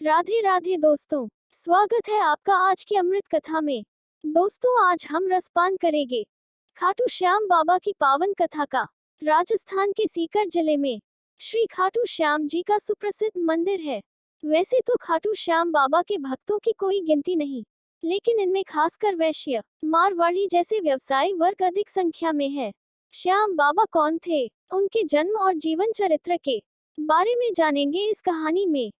राधे राधे दोस्तों, स्वागत है आपका आज की अमृत कथा में। दोस्तों, आज हम रसपान करेंगे खाटू श्याम बाबा की पावन कथा का। राजस्थान के सीकर जिले में श्री खाटू श्याम जी का सुप्रसिद्ध मंदिर है। वैसे तो खाटू श्याम बाबा के भक्तों की कोई गिनती नहीं, लेकिन इनमें खासकर वैश्य, मारवाड़ी जैसे व्यवसायी वर्ग अधिक संख्या में है। श्याम बाबा कौन थे, उनके जन्म और जीवन चरित्र के बारे में जानेंगे इस कहानी में।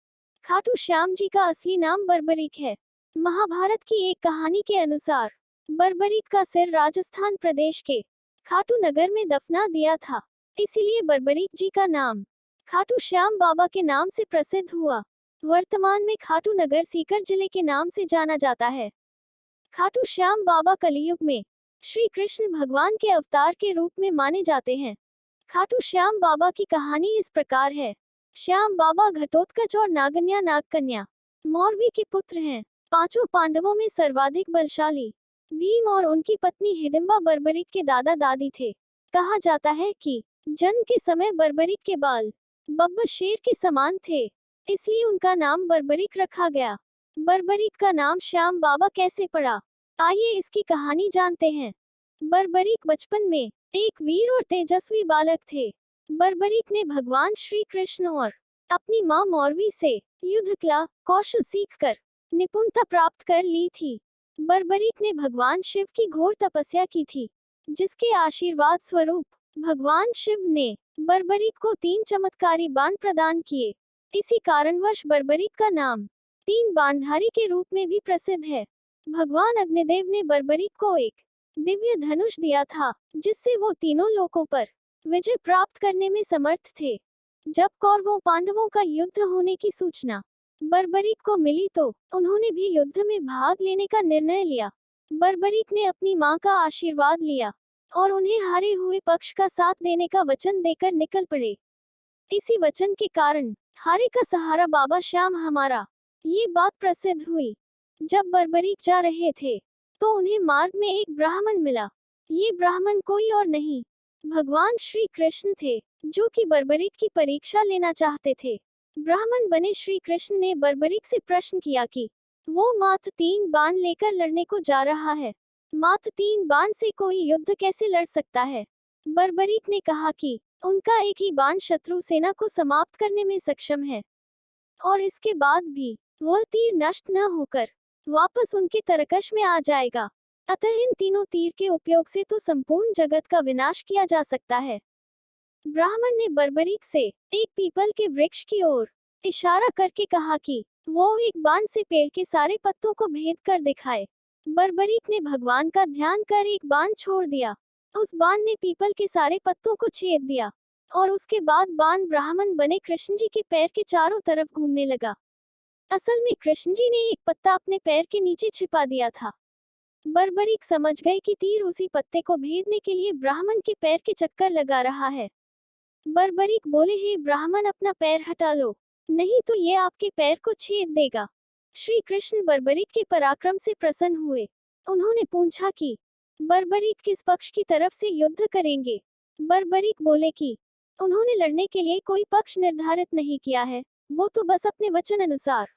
खाटू श्याम जी का असली नाम बर्बरीक है। महाभारत की एक कहानी के अनुसार बर्बरीक का सिर राजस्थान प्रदेश के खाटू नगर में दफना दिया था, इसीलिए बर्बरीक जी का नाम खाटू श्याम बाबा के नाम से प्रसिद्ध हुआ। वर्तमान में खाटू नगर सीकर जिले के नाम से जाना जाता है। खाटू श्याम बाबा कलियुग में श्री कृष्ण भगवान के अवतार के रूप में माने जाते हैं। खाटू श्याम बाबा की कहानी इस प्रकार है। श्याम बाबा घटोत्कच और नागन्या नागकन्या मौरवी के पुत्र हैं। पांचों पांडवों में सर्वाधिक बलशाली भीम और उनकी पत्नी हिडिंबा बर्बरीक के दादा दादी थे। कहा जाता है कि जन्म के समय बर्बरीक के बाल बब्बर शेर के समान थे, इसलिए उनका नाम बर्बरीक रखा गया। बर्बरीक का नाम श्याम बाबा कैसे पड़ा, आइए इसकी कहानी जानते हैं। बर्बरीक बचपन में एक वीर और तेजस्वी बालक थे। बर्बरीक ने भगवान श्री कृष्ण और अपनी मां मौरवी से युद्ध कला कौशल सीखकर निपुणता प्राप्त कर ली थी। बर्बरीक ने भगवान शिव की घोर तपस्या की थी, जिसके आशीर्वाद स्वरूप भगवान शिव ने बर्बरीक को 3 चमत्कारी बाण प्रदान किए। इसी कारणवश बर्बरीक का नाम 3 बाणधारी के रूप में भी प्रसिद्ध है। भगवान अग्निदेव ने बर्बरीक को एक दिव्य धनुष दिया था, जिससे वो तीनों लोकों पर विजय प्राप्त करने में समर्थ थे। जब कौरवों पांडवों का युद्ध होने की सूचना बर्बरीक को मिली तो उन्होंने भी युद्ध में भाग लेने का निर्णय लिया। बर्बरीक ने अपनी मां का आशीर्वाद लिया और उन्हें हारे हुए पक्ष का साथ देने का वचन देकर निकल पड़े। इसी वचन के कारण हारे का सहारा बाबा श्याम हमारा, ये बात प्रसिद्ध हुई। जब बर्बरीक जा रहे थे तो उन्हें मार्ग में एक ब्राह्मण मिला। ये ब्राह्मण कोई और नहीं, भगवान श्री कृष्ण थे, जो कि बर्बरीक की परीक्षा लेना चाहते थे। ब्राह्मण बने श्री कृष्ण ने बर्बरीक से प्रश्न किया कि वो मात्र 3 बाण लेकर लड़ने को जा रहा है, मात्र 3 बाण से कोई युद्ध कैसे लड़ सकता है। बर्बरीक ने कहा कि उनका एक ही बाण शत्रु सेना को समाप्त करने में सक्षम है, और इसके बाद भी वह तीर नष्ट न होकर वापस उनके तरकश में आ जाएगा। अतः इन तीनों तीर के उपयोग से तो संपूर्ण जगत का विनाश किया जा सकता है। ब्राह्मण ने बर्बरीक से एक पीपल के वृक्ष की ओर इशारा करके कहा कि वो एक बाण से पेड़ के सारे पत्तों को भेद कर दिखाए। बर्बरीक ने भगवान का ध्यान कर एक बाण छोड़ दिया। उस बाण ने पीपल के सारे पत्तों को छेद दिया, और उसके बाद बाण ब्राह्मण बने कृष्ण जी के पैर के चारों तरफ घूमने लगा। असल में कृष्ण जी ने एक पत्ता अपने पैर के नीचे छिपा दिया था। बर्बरीक समझ गए कि तीर उसी पत्ते को भेदने के लिए ब्राह्मण के पैर के चक्कर लगा रहा है। बर्बरीक बोले, हे ब्राह्मण, अपना पैर हटा लो, नहीं तो ये आपके पैर को छेद देगा। श्री कृष्ण बर्बरीक के पराक्रम से प्रसन्न हुए। उन्होंने पूछा कि बर्बरीक किस पक्ष की तरफ से युद्ध करेंगे। बर्बरीक बोले कि उन्होंने लड़ने के लिए कोई पक्ष निर्धारित नहीं किया है, वो तो बस अपने वचन अनुसार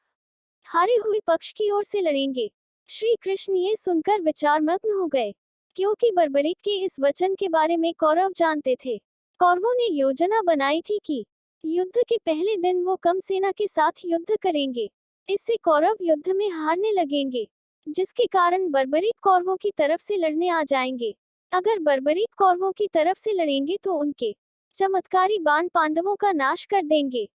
हारे हुए पक्ष की ओर से लड़ेंगे। श्री कृष्ण ये सुनकर विचारमग्न हो गए, क्योंकि बर्बरीक के इस वचन के बारे में कौरव जानते थे। कौरवों ने योजना बनाई थी कि युद्ध के पहले दिन वो कम सेना के साथ युद्ध करेंगे। इससे कौरव युद्ध में हारने लगेंगे, जिसके कारण बर्बरीक कौरवों की तरफ से लड़ने आ जाएंगे। अगर बर्बरीक कौरवों की तरफ से लड़ेंगे तो उनके चमत्कारी बाण पांडवों का नाश कर देंगे।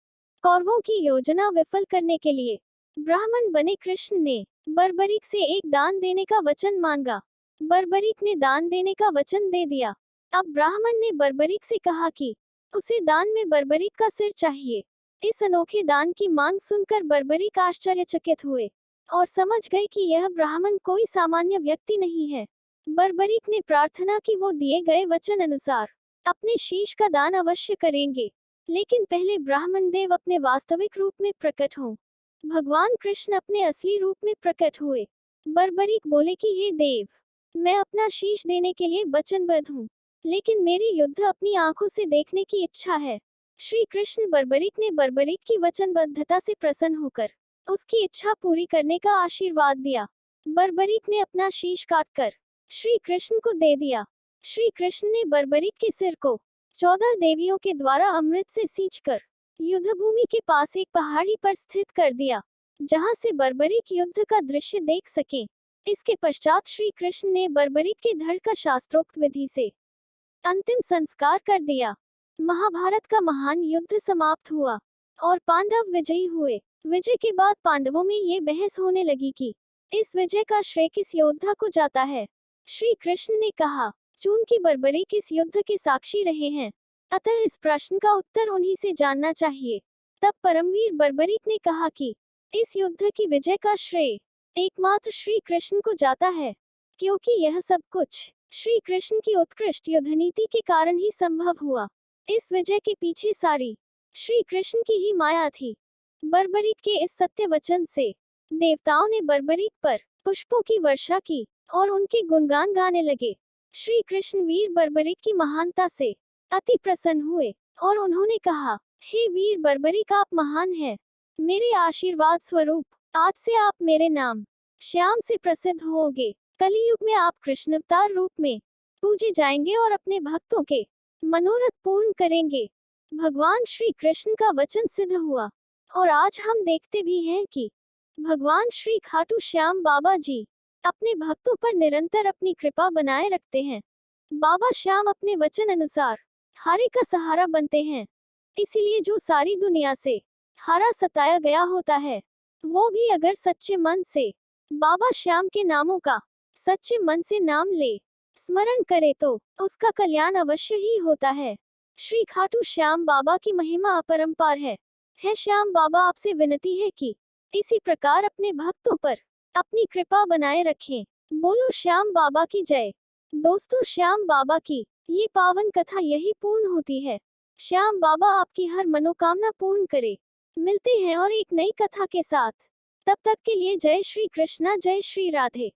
कौरवों की योजना विफल करने के लिए ब्राह्मण बने कृष्ण ने बर्बरीक से एक दान देने का वचन मांगा। बर्बरीक ने दान देने का वचन दे दिया। अब ब्राह्मण ने बर्बरीक से कहा कि उसे दान में बर्बरीक का सिर चाहिए। इस अनोखे दान की मांग सुनकर बर्बरीक आश्चर्यचकित हुए और समझ गए कि यह ब्राह्मण कोई सामान्य व्यक्ति नहीं है। बर्बरीक ने प्रार्थना की वो दिए गए वचन अनुसार अपने शीश का दान अवश्य करेंगे, लेकिन पहले ब्राह्मण देव अपने वास्तविक रूप में प्रकट हों। भगवान कृष्ण अपने असली रूप में प्रकट हुए। बर्बरीक बोले कि हे देव, मैं अपना शीश देने के लिए वचनबद्ध हूँ, लेकिन मेरी युद्ध अपनी आंखों से देखने की इच्छा है। श्री कृष्ण बर्बरीक की वचनबद्धता से प्रसन्न होकर उसकी इच्छा पूरी करने का आशीर्वाद दिया। बर्बरीक ने अपना शीश काटकर श्री कृष्ण को दे दिया। श्री कृष्ण ने बर्बरीक के सिर को 14 देवियों के द्वारा अमृत से सींचकर युद्धभूमि के पास एक पहाड़ी पर स्थित कर दिया, जहां से बर्बरीक युद्ध का दृश्य देख सके। इसके पश्चात श्री कृष्ण ने बर्बरीक के धड़ का शास्त्रोक्त विधि से अंतिम संस्कार कर दिया। महाभारत का महान युद्ध समाप्त हुआ और पांडव विजयी हुए। विजय के बाद पांडवों में ये बहस होने लगी कि इस विजय का श्रेय किस योद्धा को जाता है। श्री कृष्ण ने कहा, चूंकि बर्बरीक इस युद्ध के साक्षी रहे हैं, अतः इस प्रश्न का उत्तर उन्हीं से जानना चाहिए। तब परमवीर बर्बरीक ने कहा कि इस युद्ध की विजय का श्रेय एकमात्र श्री कृष्ण को जाता है, क्योंकि यह सब कुछ श्री कृष्ण की उत्कृष्ट युद्ध नीति के कारण ही संभव हुआ। इस विजय के पीछे सारी श्री कृष्ण की ही माया थी। बर्बरीक के इस सत्य वचन से देवताओं ने बर्बरीक पर पुष्पों की वर्षा की और उनके गुणगान गाने लगे। श्री कृष्ण वीर बर्बरीक की महानता से अति प्रसन्न हुए और उन्होंने कहा, हे वीर बर्बरीक, आप महान हैं। मेरे आशीर्वाद स्वरूप आज से आप मेरे नाम श्याम से प्रसिद्ध होगे। कलियुग में आप कृष्णावतार रूप में पूजे जाएंगे और अपने भक्तों के मनोरथ पूर्ण करेंगे। भगवान श्री कृष्ण का वचन सिद्ध हुआ और आज हम देखते भी हैं कि भगवान श्री खाटू श्याम बाबा जी अपने भक्तों पर निरंतर अपनी कृपा बनाए रखते हैं। बाबा श्याम अपने वचन अनुसार हारे का सहारा बनते हैं। इसीलिए जो सारी दुनिया से हारा सताया गया होता है, वो भी अगर सच्चे मन से बाबा श्याम के नामों का सच्चे मन से नाम ले, स्मरण करे, तो उसका कल्याण अवश्य ही होता है। श्री खाटू श्याम बाबा की महिमा अपरंपार है। श्याम बाबा आपसे विनती है कि इसी प्रकार अपने भक्तों पर अपनी कृपा बनाए रखें। बोलो श्याम बाबा की जय। दोस्तों, श्याम बाबा की ये पावन कथा यही पूर्ण होती है। श्याम बाबा आपकी हर मनोकामना पूर्ण करे। मिलते हैं और एक नई कथा के साथ। तब तक के लिए जय श्री कृष्णा, जय श्री राधे।